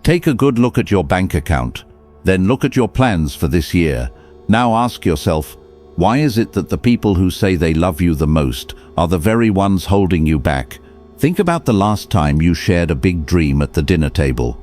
Take a good look at your bank account. Then look at your plans for this year. Now ask yourself, why is it that the people who say they love you the most are the very ones holding you back? Think about the last time you shared a big dream at the dinner table.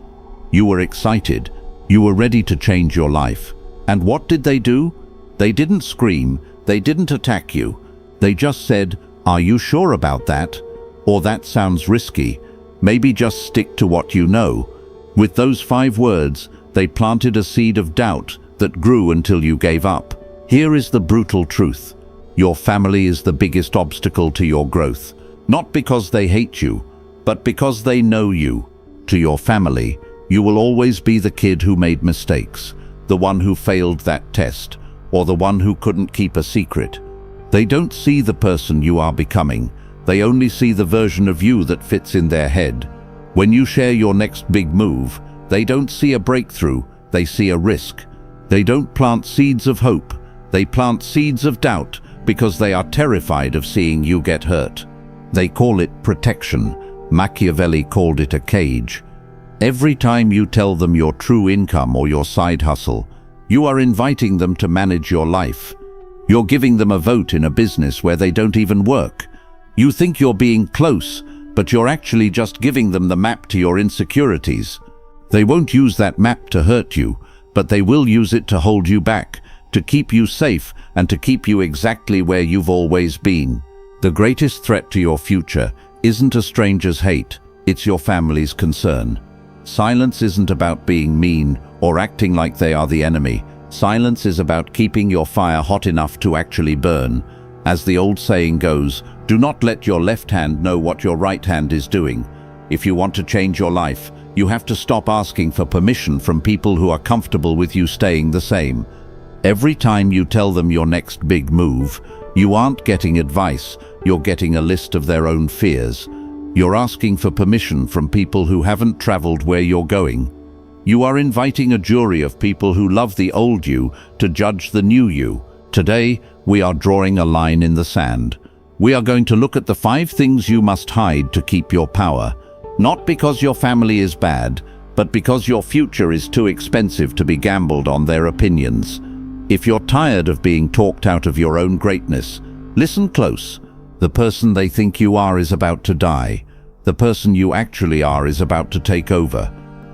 You were excited. You were ready to change your life. And what did they do? They didn't scream. They didn't attack you. They just said, "Are you sure about that? Or that sounds risky. Maybe just stick to what you know." With those 5 words, they planted a seed of doubt that grew until you gave up. Here is the brutal truth. Your family is the biggest obstacle to your growth. Not because they hate you, but because they know you. To your family, you will always be the kid who made mistakes, the one who failed that test, or the one who couldn't keep a secret. They don't see the person you are becoming. They only see the version of you that fits in their head. When you share your next big move, they don't see a breakthrough, they see a risk. They don't plant seeds of hope, they plant seeds of doubt because they are terrified of seeing you get hurt. They call it protection. Machiavelli called it a cage. Every time you tell them your true income or your side hustle, you are inviting them to manage your life. You're giving them a vote in a business where they don't even work. You think you're being close, but you're actually just giving them the map to your insecurities. They won't use that map to hurt you, but they will use it to hold you back, to keep you safe, and to keep you exactly where you've always been. The greatest threat to your future isn't a stranger's hate, it's your family's concern. Silence isn't about being mean or acting like they are the enemy. Silence is about keeping your fire hot enough to actually burn. As the old saying goes, do not let your left hand know what your right hand is doing. If you want to change your life, you have to stop asking for permission from people who are comfortable with you staying the same. Every time you tell them your next big move, you aren't getting advice, you're getting a list of their own fears. You're asking for permission from people who haven't traveled where you're going. You are inviting a jury of people who love the old you to judge the new you. Today, we are drawing a line in the sand. We are going to look at the 5 things you must hide to keep your power. Not because your family is bad, but because your future is too expensive to be gambled on their opinions. If you're tired of being talked out of your own greatness, listen close. The person they think you are is about to die. The person you actually are is about to take over.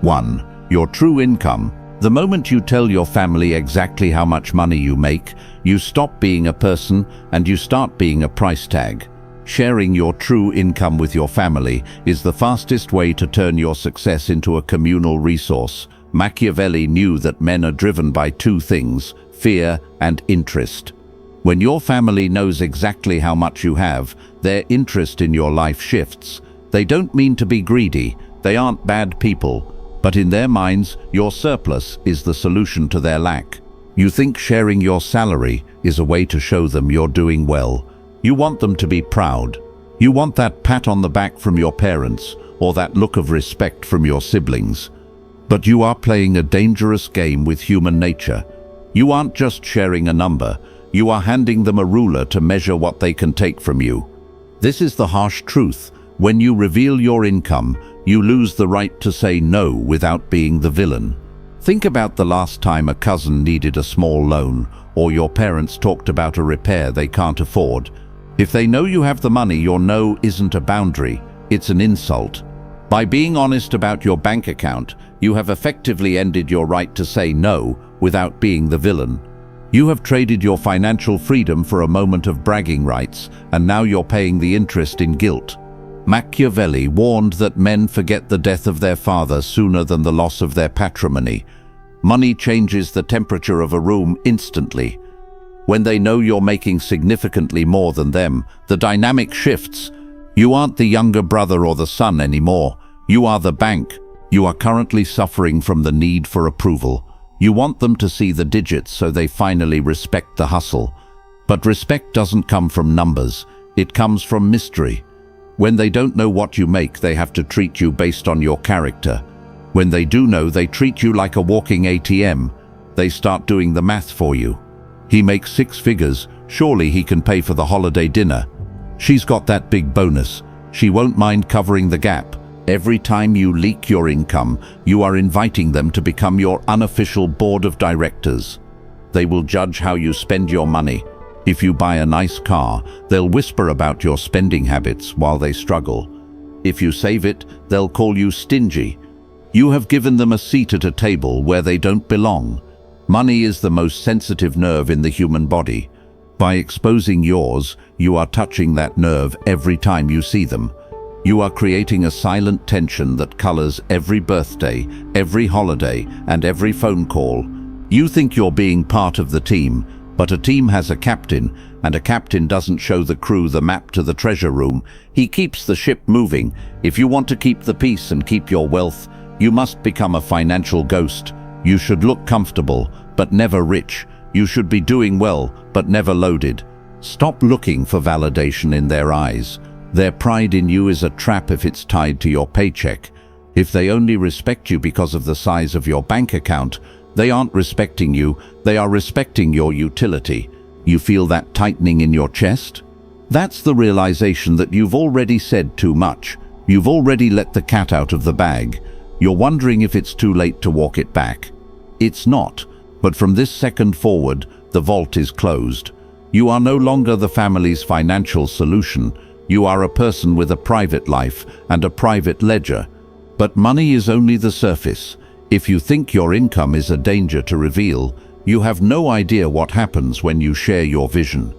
1. Your true income. The moment you tell your family exactly how much money you make, you stop being a person and you start being a price tag. Sharing your true income with your family is the fastest way to turn your success into a communal resource. Machiavelli knew that men are driven by 2 things, fear and interest. When your family knows exactly how much you have, their interest in your life shifts. They don't mean to be greedy, they aren't bad people, but in their minds, your surplus is the solution to their lack. You think sharing your salary is a way to show them you're doing well. You want them to be proud. You want that pat on the back from your parents or that look of respect from your siblings. But you are playing a dangerous game with human nature. You aren't just sharing a number, you are handing them a ruler to measure what they can take from you. This is the harsh truth. When you reveal your income, you lose the right to say no without being the villain. Think about the last time a cousin needed a small loan, or your parents talked about a repair they can't afford. If they know you have the money, your no isn't a boundary, it's an insult. By being honest about your bank account, you have effectively ended your right to say no without being the villain. You have traded your financial freedom for a moment of bragging rights, and now you're paying the interest in guilt. Machiavelli warned that men forget the death of their father sooner than the loss of their patrimony. Money changes the temperature of a room instantly. When they know you're making significantly more than them, the dynamic shifts. You aren't the younger brother or the son anymore. You are the bank. You are currently suffering from the need for approval. You want them to see the digits so they finally respect the hustle. But respect doesn't come from numbers. It comes from mystery. When they don't know what you make, they have to treat you based on your character. When they do know, they treat you like a walking ATM. They start doing the math for you. He makes 6 figures, surely he can pay for the holiday dinner. She's got that big bonus. She won't mind covering the gap. Every time you leak your income, you are inviting them to become your unofficial board of directors. They will judge how you spend your money. If you buy a nice car, they'll whisper about your spending habits while they struggle. If you save it, they'll call you stingy. You have given them a seat at a table where they don't belong. Money is the most sensitive nerve in the human body. By exposing yours, you are touching that nerve every time you see them. You are creating a silent tension that colors every birthday, every holiday, and every phone call. You think you're being part of the team, but a team has a captain, and a captain doesn't show the crew the map to the treasure room. He keeps the ship moving. If you want to keep the peace and keep your wealth, you must become a financial ghost. You should look comfortable, but never rich. You should be doing well, but never loaded. Stop looking for validation in their eyes. Their pride in you is a trap if it's tied to your paycheck. If they only respect you because of the size of your bank account, they aren't respecting you, they are respecting your utility. You feel that tightening in your chest? That's the realization that you've already said too much. You've already let the cat out of the bag. You're wondering if it's too late to walk it back. It's not, but from this second forward, the vault is closed. You are no longer the family's financial solution. You are a person with a private life and a private ledger. But money is only the surface. If you think your income is a danger to reveal, you have no idea what happens when you share your vision.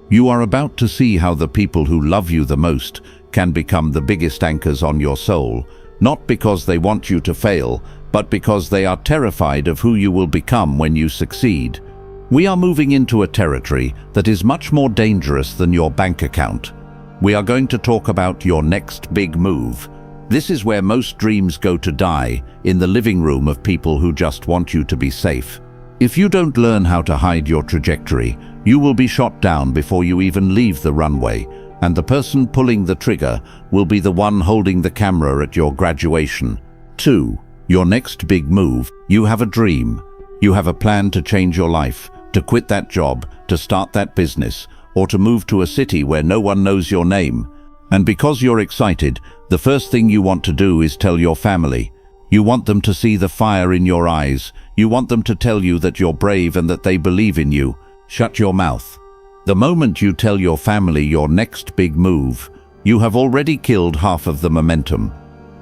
You are about to see how the people who love you the most can become the biggest anchors on your soul, not because they want you to fail, but because they are terrified of who you will become when you succeed. We are moving into a territory that is much more dangerous than your bank account. We are going to talk about your next big move. This is where most dreams go to die, in the living room of people who just want you to be safe. If you don't learn how to hide your trajectory, you will be shot down before you even leave the runway, and the person pulling the trigger will be the one holding the camera at your graduation. 2. Your next big move. You have a dream. You have a plan to change your life, to quit that job, to start that business, or to move to a city where no one knows your name. And because you're excited, the first thing you want to do is tell your family. You want them to see the fire in your eyes. You want them to tell you that you're brave and that they believe in you. Shut your mouth. The moment you tell your family your next big move, you have already killed half of the momentum.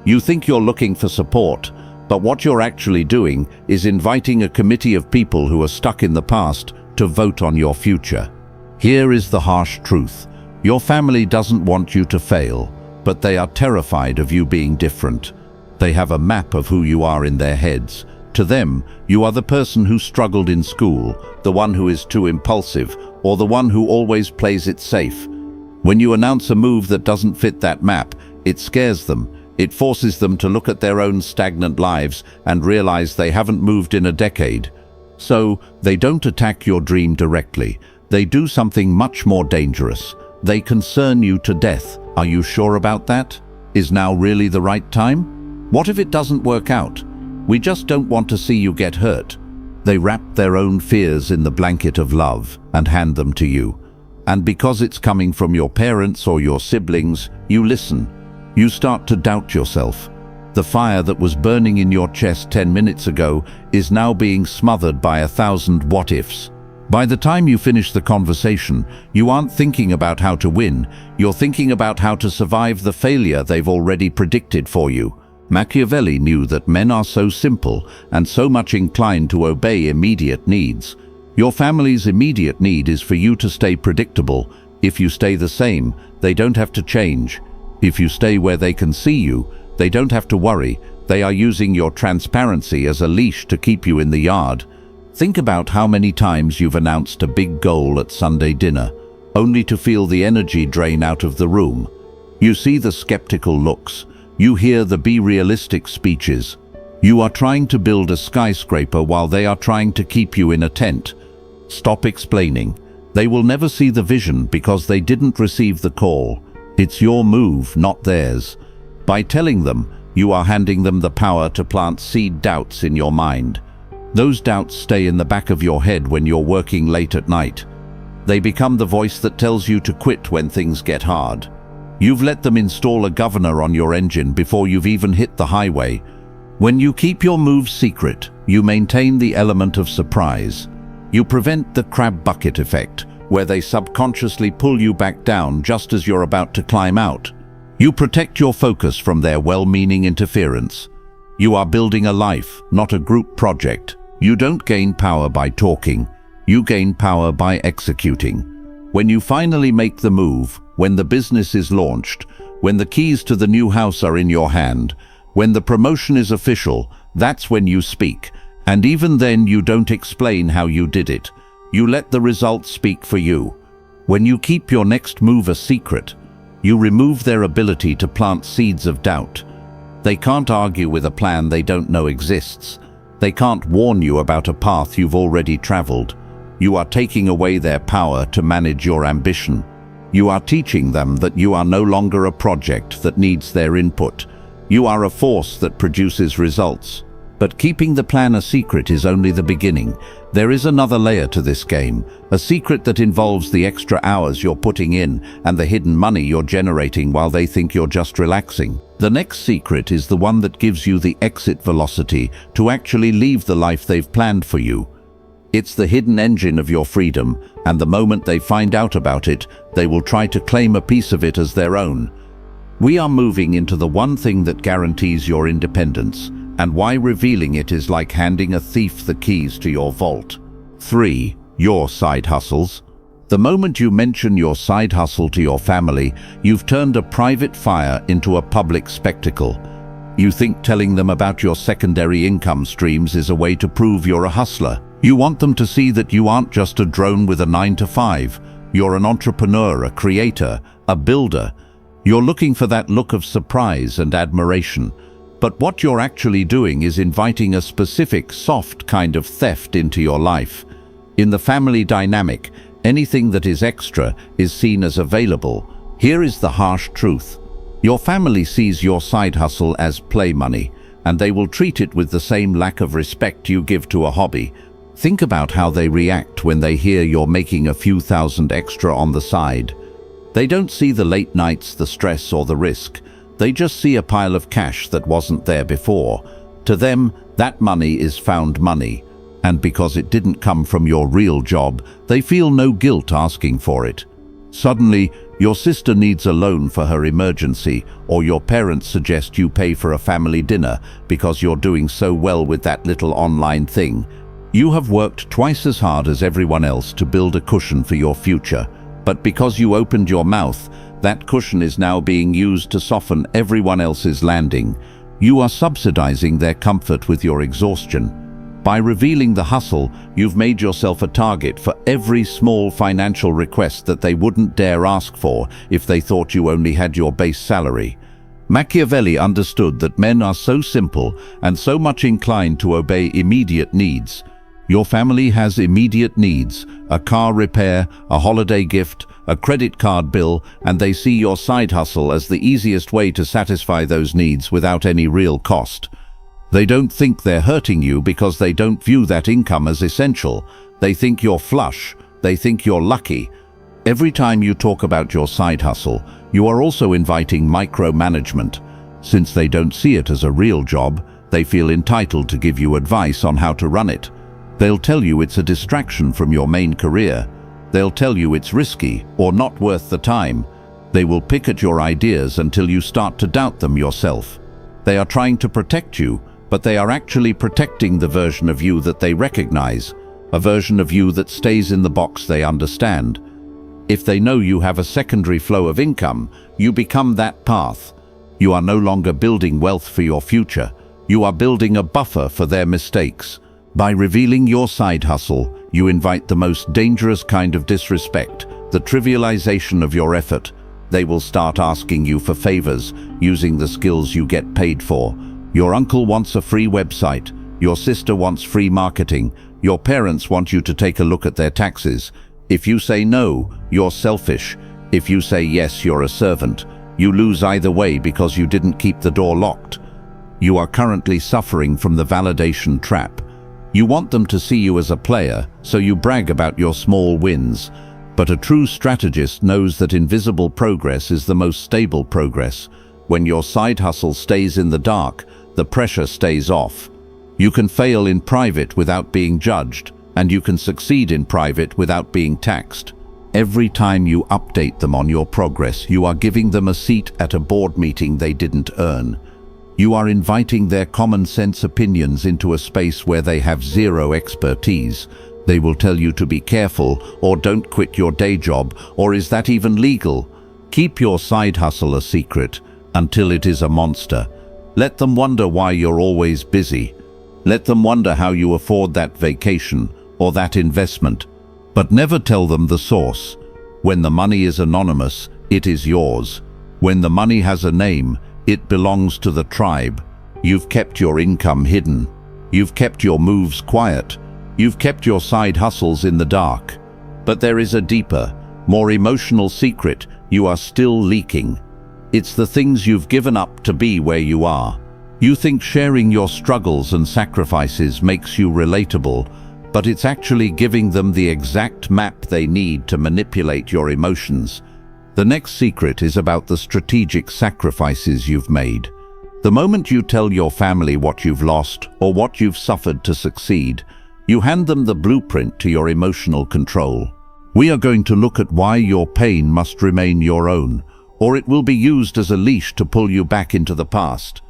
You think you're looking for support, but what you're actually doing is inviting a committee of people who are stuck in the past to vote on your future. Here is the harsh truth. Your family doesn't want you to fail, but they are terrified of you being different. They have a map of who you are in their heads. To them, you are the person who struggled in school, the one who is too impulsive, or the one who always plays it safe. When you announce a move that doesn't fit that map, it scares them. It forces them to look at their own stagnant lives and realize they haven't moved in a decade. So, they don't attack your dream directly. They do something much more dangerous. They concern you to death. Are you sure about that? Is now really the right time? What if it doesn't work out? We just don't want to see you get hurt. They wrap their own fears in the blanket of love and hand them to you. And because it's coming from your parents or your siblings, you listen. You start to doubt yourself. The fire that was burning in your chest 10 minutes ago is now being smothered by 1,000 what-ifs. By the time you finish the conversation, you aren't thinking about how to win, you're thinking about how to survive the failure they've already predicted for you. Machiavelli knew that men are so simple and so much inclined to obey immediate needs. Your family's immediate need is for you to stay predictable. If you stay the same, they don't have to change. If you stay where they can see you, they don't have to worry. They are using your transparency as a leash to keep you in the yard. Think about how many times you've announced a big goal at Sunday dinner, only to feel the energy drain out of the room. You see the skeptical looks. You hear the be realistic speeches. You are trying to build a skyscraper while they are trying to keep you in a tent. Stop explaining. They will never see the vision because they didn't receive the call. It's your move, not theirs. By telling them, you are handing them the power to plant seed doubts in your mind. Those doubts stay in the back of your head when you're working late at night. They become the voice that tells you to quit when things get hard. You've let them install a governor on your engine before you've even hit the highway. When you keep your moves secret, you maintain the element of surprise. You prevent the crab bucket effect, where they subconsciously pull you back down just as you're about to climb out. You protect your focus from their well-meaning interference. You are building a life, not a group project. You don't gain power by talking. You gain power by executing. When you finally make the move, when the business is launched, when the keys to the new house are in your hand, when the promotion is official, that's when you speak. And even then you don't explain how you did it. You let the results speak for you. When you keep your next move a secret, you remove their ability to plant seeds of doubt. They can't argue with a plan they don't know exists. They can't warn you about a path you've already traveled. You are taking away their power to manage your ambition. You are teaching them that you are no longer a project that needs their input. You are a force that produces results. But keeping the plan a secret is only the beginning. There is another layer to this game, a secret that involves the extra hours you're putting in and the hidden money you're generating while they think you're just relaxing. The next secret is the one that gives you the exit velocity to actually leave the life they've planned for you. It's the hidden engine of your freedom, and the moment they find out about it, they will try to claim a piece of it as their own. We are moving into the one thing that guarantees your independence, and why revealing it is like handing a thief the keys to your vault. 3. Your side hustles. The moment you mention your side hustle to your family, you've turned a private fire into a public spectacle. You think telling them about your secondary income streams is a way to prove you're a hustler. You want them to see that you aren't just a drone with a 9-to-5. You're an entrepreneur, a creator, a builder. You're looking for that look of surprise and admiration. But what you're actually doing is inviting a specific, soft kind of theft into your life. In the family dynamic, anything that is extra is seen as available. Here is the harsh truth. Your family sees your side hustle as play money, and they will treat it with the same lack of respect you give to a hobby. Think about how they react when they hear you're making a few thousand extra on the side. They don't see the late nights, the stress, or the risk. They just see a pile of cash that wasn't there before. To them, that money is found money. And because it didn't come from your real job, they feel no guilt asking for it. Suddenly, your sister needs a loan for her emergency, or your parents suggest you pay for a family dinner because you're doing so well with that little online thing. You have worked twice as hard as everyone else to build a cushion for your future, but because you opened your mouth, that cushion is now being used to soften everyone else's landing. You are subsidizing their comfort with your exhaustion. By revealing the hustle, you've made yourself a target for every small financial request that they wouldn't dare ask for if they thought you only had your base salary. Machiavelli understood that men are so simple and so much inclined to obey immediate needs. Your family has immediate needs, a car repair, a holiday gift, a credit card bill, and they see your side hustle as the easiest way to satisfy those needs without any real cost. They don't think they're hurting you because they don't view that income as essential. They think you're flush. They think you're lucky. Every time you talk about your side hustle, you are also inviting micromanagement. Since they don't see it as a real job, they feel entitled to give you advice on how to run it. They'll tell you it's a distraction from your main career. They'll tell you it's risky or not worth the time. They will pick at your ideas until you start to doubt them yourself. They are trying to protect you, but they are actually protecting the version of you that they recognize, a version of you that stays in the box they understand. If they know you have a secondary flow of income, you become that path. You are no longer building wealth for your future. You are building a buffer for their mistakes. By revealing your side hustle, you invite the most dangerous kind of disrespect, the trivialization of your effort. They will start asking you for favors, using the skills you get paid for. Your uncle wants a free website. Your sister wants free marketing. Your parents want you to take a look at their taxes. If you say no, you're selfish. If you say yes, you're a servant. You lose either way because you didn't keep the door locked. You are currently suffering from the validation trap. You want them to see you as a player, so you brag about your small wins. But a true strategist knows that invisible progress is the most stable progress. When your side hustle stays in the dark, the pressure stays off. You can fail in private without being judged, and you can succeed in private without being taxed. Every time you update them on your progress, you are giving them a seat at a board meeting they didn't earn. You are inviting their common sense opinions into a space where they have zero expertise. They will tell you to be careful, or don't quit your day job, or is that even legal? Keep your side hustle a secret until it is a monster. Let them wonder why you're always busy. Let them wonder how you afford that vacation or that investment. But never tell them the source. When the money is anonymous, it is yours. When the money has a name, it belongs to the tribe. You've kept your income hidden. You've kept your moves quiet. You've kept your side hustles in the dark. But there is a deeper, more emotional secret you are still leaking. It's the things you've given up to be where you are. You think sharing your struggles and sacrifices makes you relatable, but it's actually giving them the exact map they need to manipulate your emotions. The next secret is about the strategic sacrifices you've made. The moment you tell your family what you've lost or what you've suffered to succeed, you hand them the blueprint to your emotional control. We are going to look at why your pain must remain your own, or it will be used as a leash to pull you back into the past.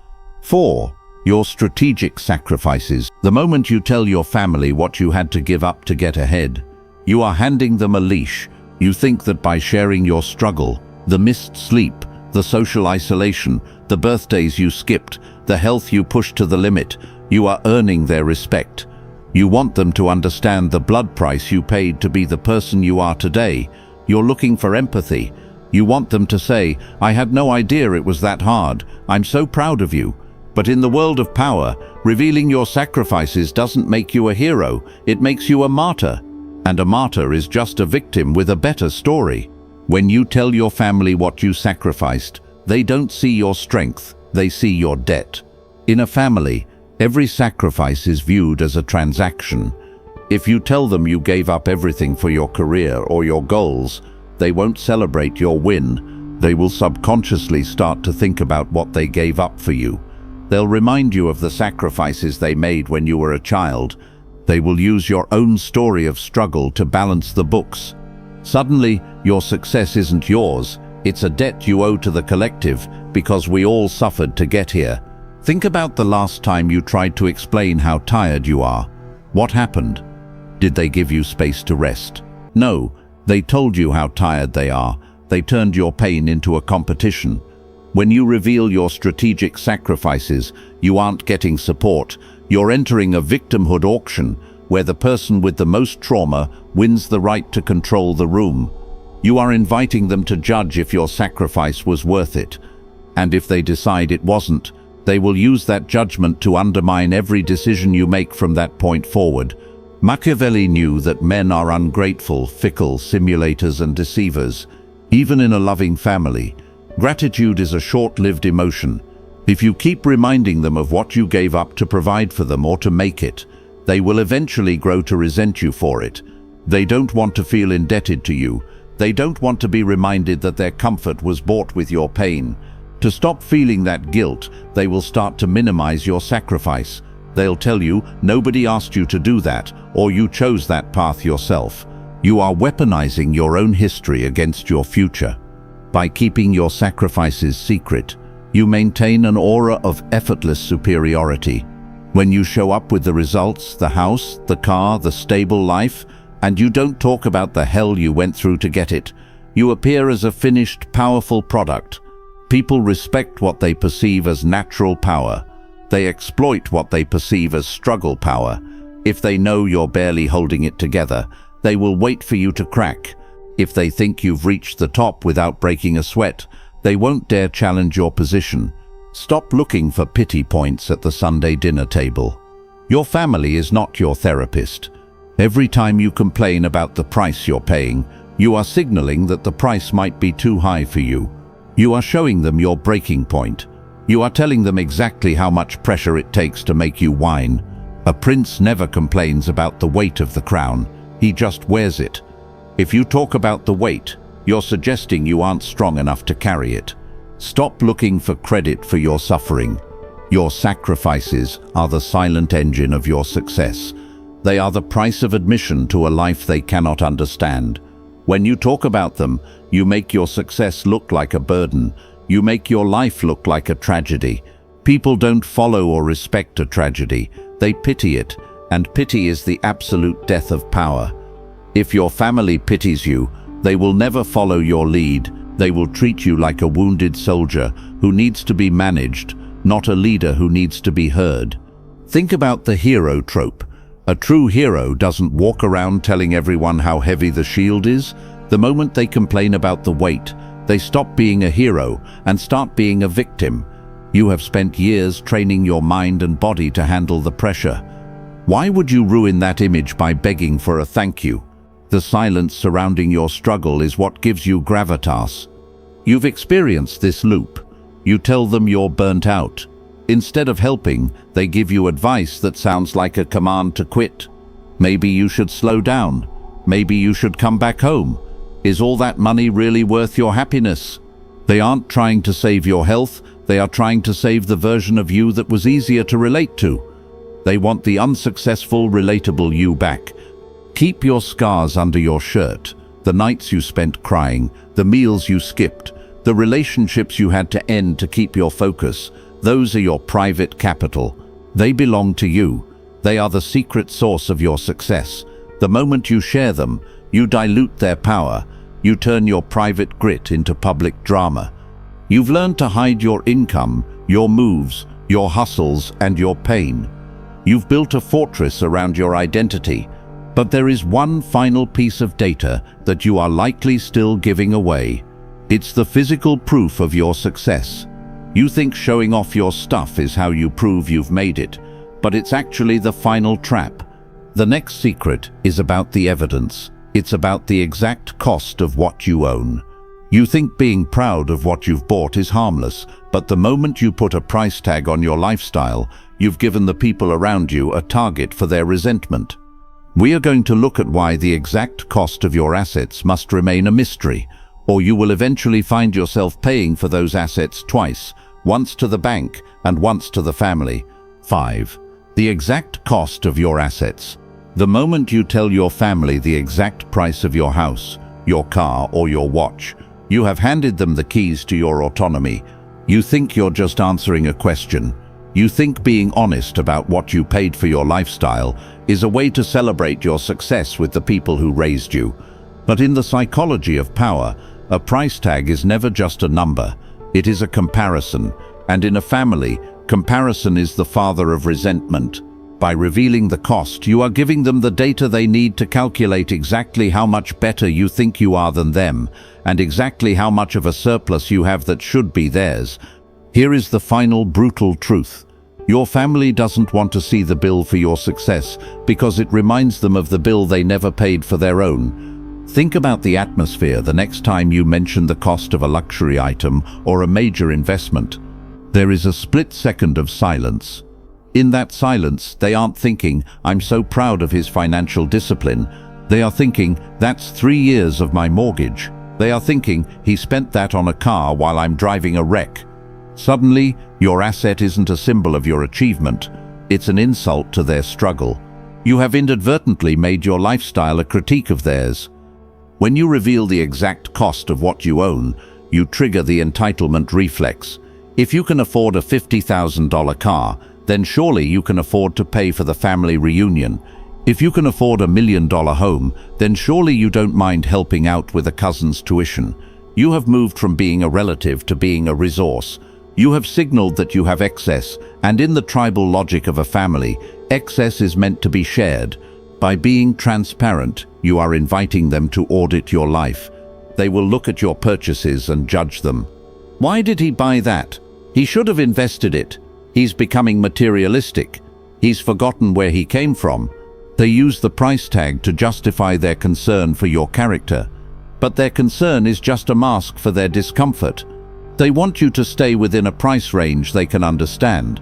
4. Your strategic sacrifices. The moment you tell your family what you had to give up to get ahead, you are handing them a leash. You think that by sharing your struggle, the missed sleep, the social isolation, the birthdays you skipped, the health you pushed to the limit, you are earning their respect. You want them to understand the blood price you paid to be the person you are today. You're looking for empathy. You want them to say, "I had no idea it was that hard. I'm so proud of you." But in the world of power, revealing your sacrifices doesn't make you a hero, it makes you a martyr. And a martyr is just a victim with a better story. When you tell your family what you sacrificed, they don't see your strength, they see your debt. In a family, every sacrifice is viewed as a transaction. If you tell them you gave up everything for your career or your goals, they won't celebrate your win. They will subconsciously start to think about what they gave up for you. They'll remind you of the sacrifices they made when you were a child. They will use your own story of struggle to balance the books. Suddenly, your success isn't yours. It's a debt you owe to the collective because we all suffered to get here. Think about the last time you tried to explain how tired you are. What happened? Did they give you space to rest? No, they told you how tired they are. They turned your pain into a competition. When you reveal your strategic sacrifices, you aren't getting support. You're entering a victimhood auction where the person with the most trauma wins the right to control the room. You are inviting them to judge if your sacrifice was worth it. And if they decide it wasn't, they will use that judgment to undermine every decision you make from that point forward. Machiavelli knew that men are ungrateful, fickle, simulators and deceivers. Even in a loving family, gratitude is a short-lived emotion. If you keep reminding them of what you gave up to provide for them or to make it, they will eventually grow to resent you for it. They don't want to feel indebted to you. They don't want to be reminded that their comfort was bought with your pain. To stop feeling that guilt, they will start to minimize your sacrifice. They'll tell you, nobody asked you to do that, or you chose that path yourself. You are weaponizing your own history against your future. By keeping your sacrifices secret, you maintain an aura of effortless superiority. When you show up with the results, the house, the car, the stable life, and you don't talk about the hell you went through to get it, you appear as a finished, powerful product. People respect what they perceive as natural power. They exploit what they perceive as struggle power. If they know you're barely holding it together, they will wait for you to crack. If they think you've reached the top without breaking a sweat, they won't dare challenge your position. Stop looking for pity points at the Sunday dinner table. Your family is not your therapist. Every time you complain about the price you're paying, you are signaling that the price might be too high for you. You are showing them your breaking point. You are telling them exactly how much pressure it takes to make you whine. A prince never complains about the weight of the crown. He just wears it. If you talk about the weight, you're suggesting you aren't strong enough to carry it. Stop looking for credit for your suffering. Your sacrifices are the silent engine of your success. They are the price of admission to a life they cannot understand. When you talk about them, you make your success look like a burden. You make your life look like a tragedy. People don't follow or respect a tragedy. They pity it, and pity is the absolute death of power. If your family pities you, they will never follow your lead. They will treat you like a wounded soldier who needs to be managed, not a leader who needs to be heard. Think about the hero trope. A true hero doesn't walk around telling everyone how heavy the shield is. The moment they complain about the weight, they stop being a hero and start being a victim. You have spent years training your mind and body to handle the pressure. Why would you ruin that image by begging for a thank you? The silence surrounding your struggle is what gives you gravitas. You've experienced this loop. You tell them you're burnt out. Instead of helping, they give you advice that sounds like a command to quit. Maybe you should slow down. Maybe you should come back home. Is all that money really worth your happiness? They aren't trying to save your health. They are trying to save the version of you that was easier to relate to. They want the unsuccessful, relatable you back. Keep your scars under your shirt. The nights you spent crying, the meals you skipped, the relationships you had to end to keep your focus. Those are your private capital. They belong to you. They are the secret source of your success. The moment you share them, you dilute their power. You turn your private grit into public drama. You've learned to hide your income, your moves, your hustles, and your pain. You've built a fortress around your identity. But there is one final piece of data that you are likely still giving away. It's the physical proof of your success. You think showing off your stuff is how you prove you've made it, but it's actually the final trap. The next secret is about the evidence. It's about the exact cost of what you own. You think being proud of what you've bought is harmless, but the moment you put a price tag on your lifestyle, you've given the people around you a target for their resentment. We are going to look at why the exact cost of your assets must remain a mystery, or you will eventually find yourself paying for those assets twice, once to the bank and once to the family. 5. The exact cost of your assets. The moment you tell your family the exact price of your house, your car, or your watch, you have handed them the keys to your autonomy. You think you're just answering a question. You think being honest about what you paid for your lifestyle is a way to celebrate your success with the people who raised you. But in the psychology of power, a price tag is never just a number. It is a comparison. And in a family, comparison is the father of resentment. By revealing the cost, you are giving them the data they need to calculate exactly how much better you think you are than them, and exactly how much of a surplus you have that should be theirs. Here is the final brutal truth. Your family doesn't want to see the bill for your success because it reminds them of the bill they never paid for their own. Think about the atmosphere the next time you mention the cost of a luxury item or a major investment. There is a split second of silence. In that silence, they aren't thinking, "I'm so proud of his financial discipline." They are thinking, "That's 3 years of my mortgage." They are thinking, "He spent that on a car while I'm driving a wreck." Suddenly, your asset isn't a symbol of your achievement. It's an insult to their struggle. You have inadvertently made your lifestyle a critique of theirs. When you reveal the exact cost of what you own, you trigger the entitlement reflex. If you can afford a $50,000 car, then surely you can afford to pay for the family reunion. If you can afford $1 million home, then surely you don't mind helping out with a cousin's tuition. You have moved from being a relative to being a resource. You have signaled that you have excess, and in the tribal logic of a family, excess is meant to be shared. By being transparent, you are inviting them to audit your life. They will look at your purchases and judge them. Why did he buy that? He should have invested it. He's becoming materialistic. He's forgotten where he came from. They use the price tag to justify their concern for your character. But their concern is just a mask for their discomfort. They want you to stay within a price range they can understand.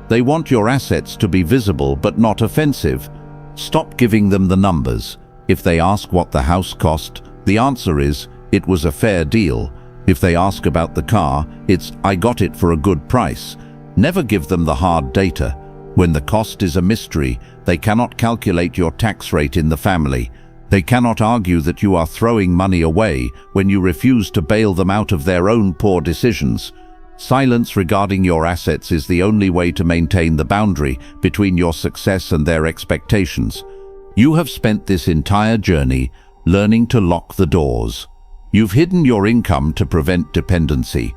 They want your assets to be visible but not offensive. Stop giving them the numbers. If they ask what the house cost, the answer is, it was a fair deal. If they ask about the car, it's, I got it for a good price. Never give them the hard data. When the cost is a mystery, they cannot calculate your tax rate in the family. They cannot argue that you are throwing money away when you refuse to bail them out of their own poor decisions. Silence regarding your assets is the only way to maintain the boundary between your success and their expectations. You have spent this entire journey learning to lock the doors. You've hidden your income to prevent dependency.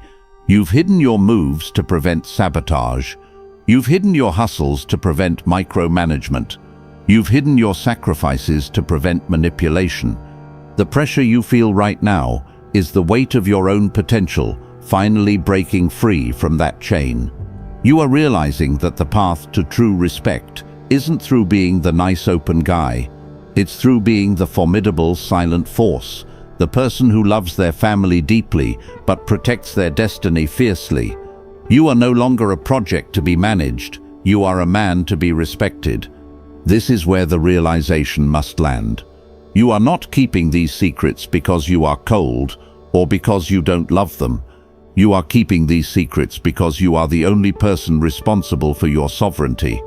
You've hidden your moves to prevent sabotage. You've hidden your hustles to prevent micromanagement. You've hidden your sacrifices to prevent manipulation. The pressure you feel right now is the weight of your own potential finally breaking free from that chain. You are realizing that the path to true respect isn't through being the nice open guy. It's through being the formidable silent force, the person who loves their family deeply but protects their destiny fiercely. You are no longer a project to be managed. You are a man to be respected. This is where the realization must land. You are not keeping these secrets because you are cold or because you don't love them. You are keeping these secrets because you are the only person responsible for your sovereignty.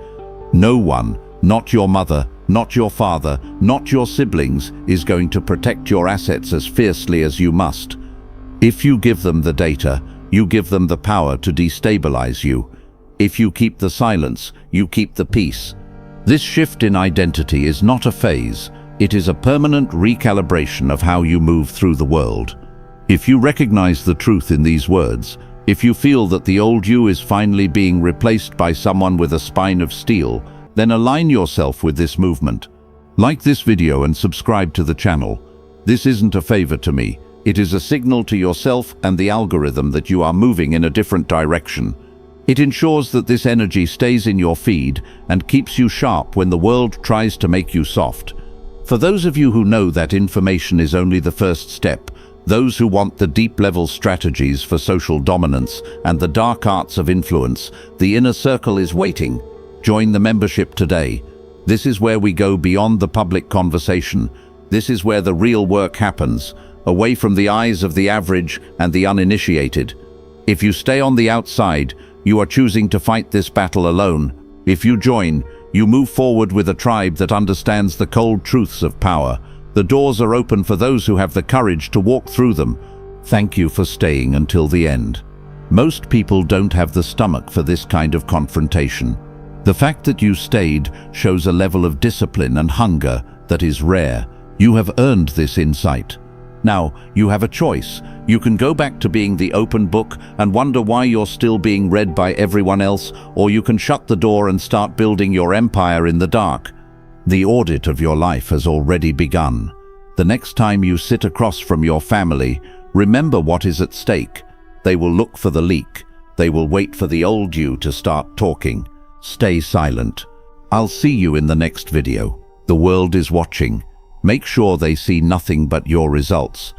No one, not your mother, not your father, not your siblings, is going to protect your assets as fiercely as you must. If you give them the data, you give them the power to destabilize you. If you keep the silence, you keep the peace. This shift in identity is not a phase. It is a permanent recalibration of how you move through the world. If you recognize the truth in these words, if you feel that the old you is finally being replaced by someone with a spine of steel, then align yourself with this movement. Like this video and subscribe to the channel. This isn't a favor to me. It is a signal to yourself and the algorithm that you are moving in a different direction. It ensures that this energy stays in your feed and keeps you sharp when the world tries to make you soft. For those of you who know that information is only the first step, those who want the deep-level strategies for social dominance and the dark arts of influence, the inner circle is waiting. Join the membership today. This is where we go beyond the public conversation. This is where the real work happens, away from the eyes of the average and the uninitiated. If you stay on the outside, you are choosing to fight this battle alone. If you join, you move forward with a tribe that understands the cold truths of power. The doors are open for those who have the courage to walk through them. Thank you for staying until the end. Most people don't have the stomach for this kind of confrontation. The fact that you stayed shows a level of discipline and hunger that is rare. You have earned this insight. Now, you have a choice. You can go back to being the open book and wonder why you're still being read by everyone else, or you can shut the door and start building your empire in the dark. The audit of your life has already begun. The next time you sit across from your family, remember what is at stake. They will look for the leak. They will wait for the old you to start talking. Stay silent. I'll see you in the next video. The world is watching. Make sure they see nothing but your results.